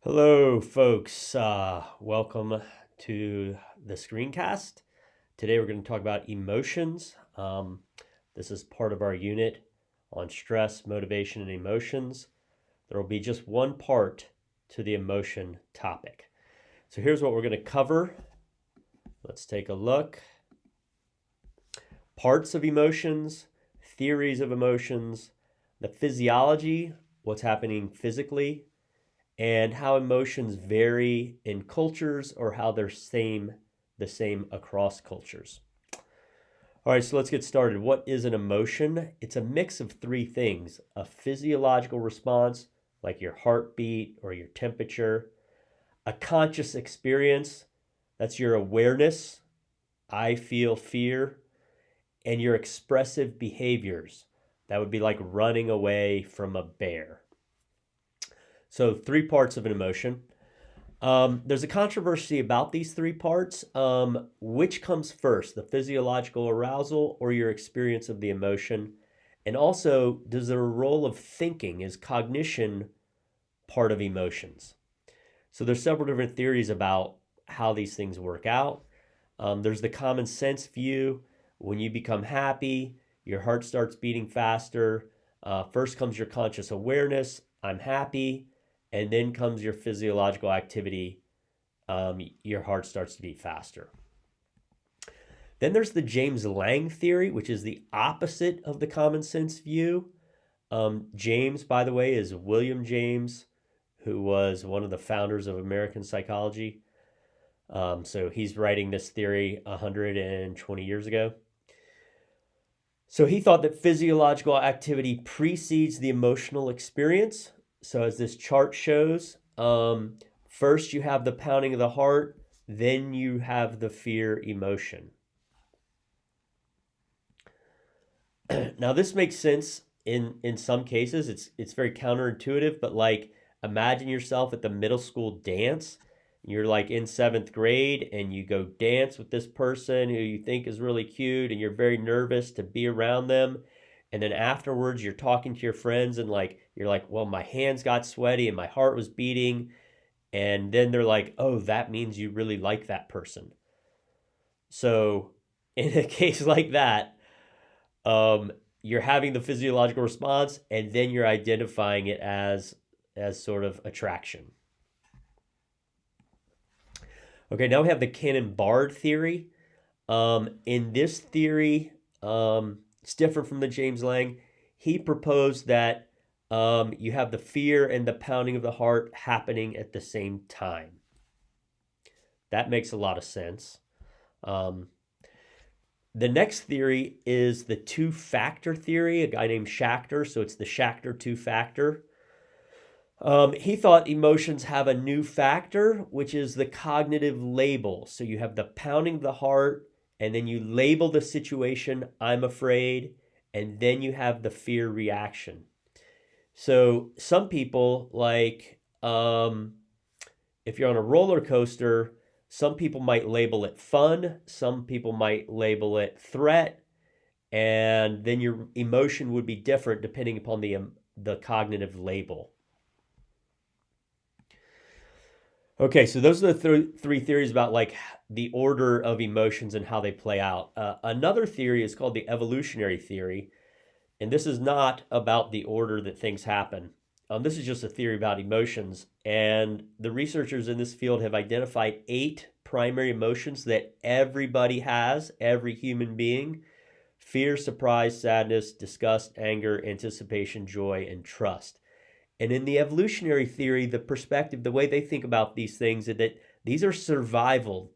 Hello, folks. Welcome to the screencast. Today we're going to talk about emotions. This is part of our unit on stress, motivation, and emotions. There will be just one part to the emotion topic. So here's what we're going to cover. Let's take a look. Parts of emotions, theories of emotions, the physiology, what's happening physically, and how emotions vary in cultures or how they're the same across cultures. All right, so let's get started. What is an emotion? It's a mix of three things: a physiological response, like your heartbeat or your temperature; a conscious experience, that's your awareness, I feel fear; and your expressive behaviors, that would be like running away from a bear. So, three parts of an emotion. There's a controversy about these three parts. Which comes first, the physiological arousal or your experience of the emotion? And also, does the role of thinking, is cognition part of emotions? So there's several different theories about how these things work out. There's the common sense view. When you become happy, your heart starts beating faster. First comes your conscious awareness, I'm happy, and then comes your physiological activity. Your heart starts to beat faster. Then there's the James Lange theory, which is the opposite of the common sense view. James, by the way, is William James, who was one of the founders of American psychology. So he's writing this theory 120 years ago. So he thought that physiological activity precedes the emotional experience. So as this chart shows, first you have the pounding of the heart, then you have the fear emotion. Now this makes sense in some cases. It's very counterintuitive, but like imagine yourself at the middle school dance. You're like in seventh grade and you go dance with this person who you think is really cute and you're very nervous to be around them. And then afterwards you're talking to your friends and like you're like, well, my hands got sweaty and my heart was beating. And then they're like, oh, that means you really like that person. So in a case like that, um, you're having the physiological response and then you're identifying it as sort of attraction. Okay, now we have the Cannon-Bard theory. In this theory, it's different from the James Lange. He proposed that you have the fear and the pounding of the heart happening at the same time. That makes a lot of sense. The next theory is the two-factor theory, a guy named Schachter. So it's the Schachter two-factor. He thought emotions have a new factor, which is the cognitive label. So you have the pounding of the heart, and then you label the situation, I'm afraid, and then you have the fear reaction. So some people, like if you're on a roller coaster, some people might label it fun, some people might label it threat, and then your emotion would be different depending upon the cognitive label. Okay, so those are the three theories about like the order of emotions and how they play out. Another theory is called the evolutionary theory, and this is not about the order that things happen. This is just a theory about emotions, and the researchers in this field have identified 8 primary emotions that everybody has, every human being: fear, surprise, sadness, disgust, anger, anticipation, joy, and trust. And in the evolutionary theory, the perspective, the way they think about these things is that these are survival.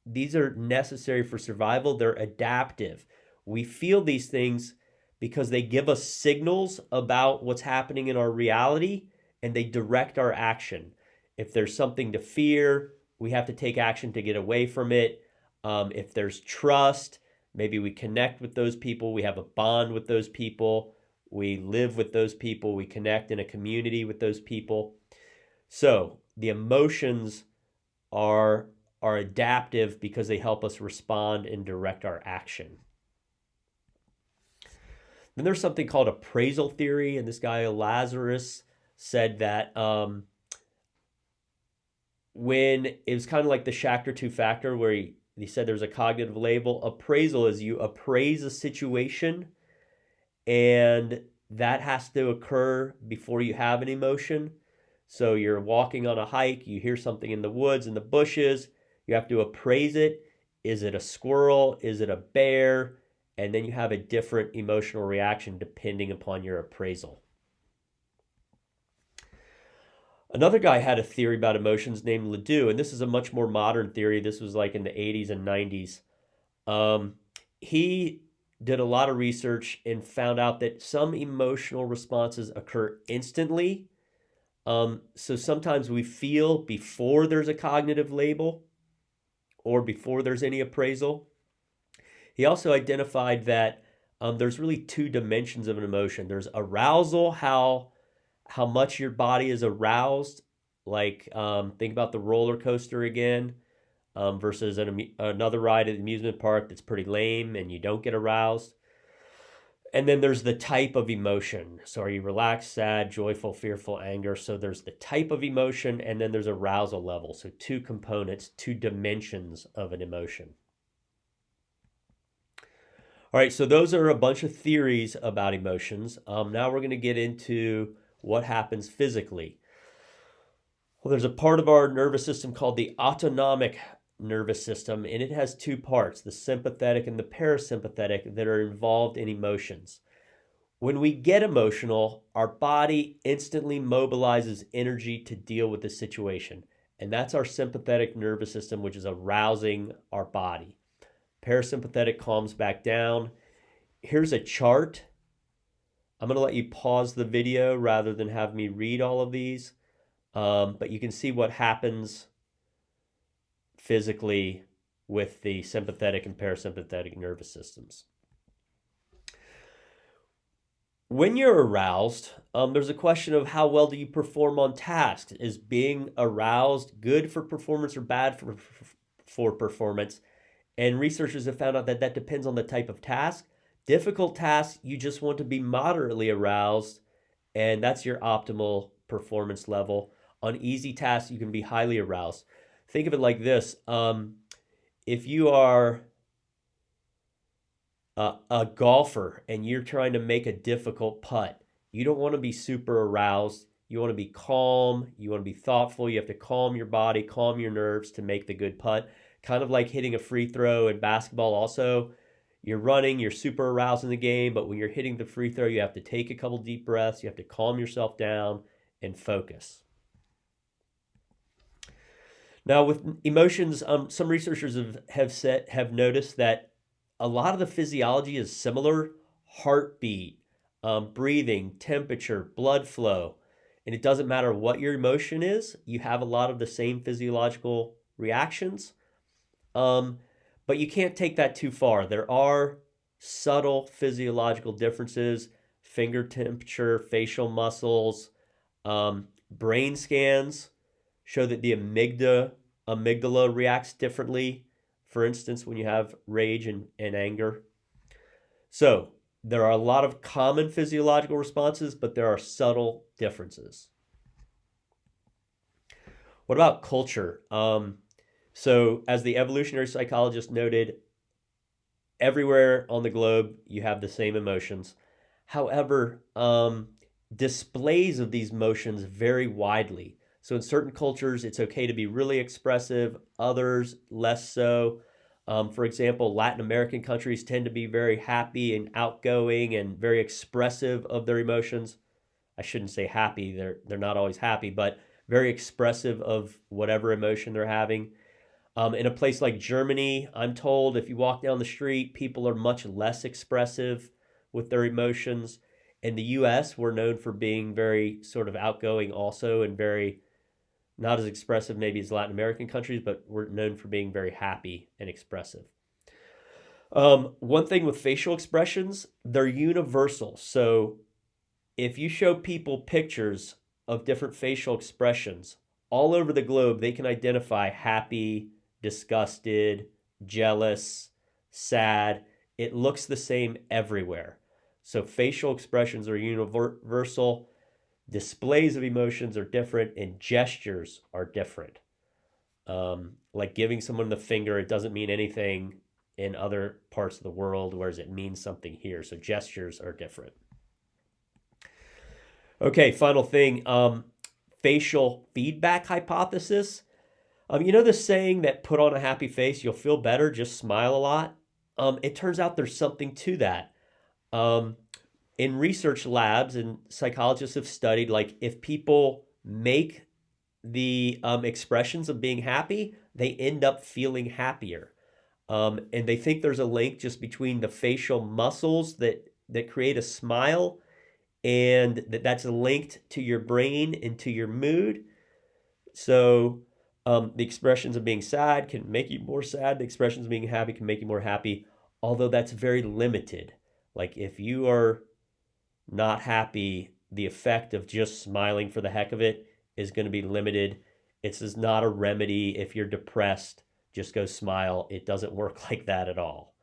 These are necessary for survival. They're adaptive. We feel these things because they give us signals about what's happening in our reality and they direct our action. If there's something to fear, we have to take action to get away from it. If there's trust, maybe we connect with those people, we have a bond with those people, we live with those people, we connect in a community with those people. So the emotions are adaptive because they help us respond and direct our action. Then there's something called appraisal theory, and this guy Lazarus said that when it was kind of like the Schachter two factor where he said there's a cognitive label. Appraisal is you appraise a situation, and that has to occur before you have an emotion. So you're walking on a hike, you hear something in the woods, in the bushes, you have to appraise it. Is it a squirrel? Is it a bear? And then you have a different emotional reaction depending upon your appraisal. Another guy had a theory about emotions named Ledoux, and this is a much more modern theory. This was like in the 80s and 90s. He did a lot of research and found out that some emotional responses occur instantly. So sometimes we feel before there's a cognitive label or before there's any appraisal. He also identified that there's really two dimensions of an emotion. There's arousal, how much your body is aroused. Like think about the roller coaster again, versus another ride at the amusement park that's pretty lame and you don't get aroused. And then there's the type of emotion. So are you relaxed, sad, joyful, fearful, anger? So there's the type of emotion, and then there's arousal level. So two components, two dimensions of an emotion. All right, so those are a bunch of theories about emotions. Now we're going to get into what happens physically. Well, there's a part of our nervous system called the autonomic nervous system, and it has two parts, the sympathetic and the parasympathetic, that are involved in emotions. When we get emotional, our body instantly mobilizes energy to deal with the situation, and that's our sympathetic nervous system, which is arousing our body. Parasympathetic calms back down. Here's a chart. I'm going to let you pause the video rather than have me read all of these, but you can see what happens physically with the sympathetic and parasympathetic nervous systems. When you're aroused, there's a question of how well do you perform on tasks? Is being aroused good for performance or bad for performance? And researchers have found out that that depends on the type of task. Difficult tasks, you just want to be moderately aroused, and that's your optimal performance level. On easy tasks, you can be highly aroused. Think of it like this. If you are a golfer and you're trying to make a difficult putt, you don't want to be super aroused. You want to be calm. You want to be thoughtful. You have to calm your body, calm your nerves to make the good putt. Kind of like hitting a free throw in basketball also. You're running, you're super aroused in the game, but when you're hitting the free throw, you have to take a couple deep breaths. You have to calm yourself down and focus. Now, with emotions, some researchers have noticed that a lot of the physiology is similar: heartbeat, breathing, temperature, blood flow, and it doesn't matter what your emotion is. You have a lot of the same physiological reactions, but you can't take that too far. There are subtle physiological differences: finger temperature, facial muscles, brain scans show that the amygdala reacts differently, for instance, when you have rage and anger. So there are a lot of common physiological responses, but there are subtle differences. What about culture? So as the evolutionary psychologist noted, everywhere on the globe you have the same emotions. However, displays of these emotions vary widely. So in certain cultures, it's okay to be really expressive, others less so. For example, Latin American countries tend to be very happy and outgoing and very expressive of their emotions. I shouldn't say happy, they're not always happy, but very expressive of whatever emotion they're having. In a place like Germany, I'm told if you walk down the street, people are much less expressive with their emotions. In the US, we're known for being very sort of outgoing also, and very not as expressive maybe as Latin American countries, but we're known for being very happy and expressive. One thing with facial expressions, they're universal. So if you show people pictures of different facial expressions all over the globe, they can identify happy, disgusted, jealous, sad. It looks the same everywhere. So facial expressions are universal. Displays of emotions are different, and gestures are different. Like giving someone the finger, it doesn't mean anything in other parts of the world, whereas it means something here. So gestures are different. Okay, final thing, facial feedback hypothesis. You know the saying that put on a happy face, you'll feel better, just smile a lot? It turns out there's something to that. Um, in research labs, and psychologists have studied, like if people make the expressions of being happy, they end up feeling happier. And they think there's a link just between the facial muscles that create a smile, and that's linked to your brain and to your mood. So the expressions of being sad can make you more sad. The expressions of being happy can make you more happy, although that's very limited. Like if you are not happy, the effect of just smiling for the heck of it is going to be limited. It's just not a remedy. If you're depressed, just go smile. It doesn't work like that at all.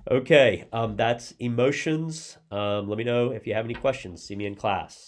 Okay, that's emotions. Let me know if you have any questions. See me in class.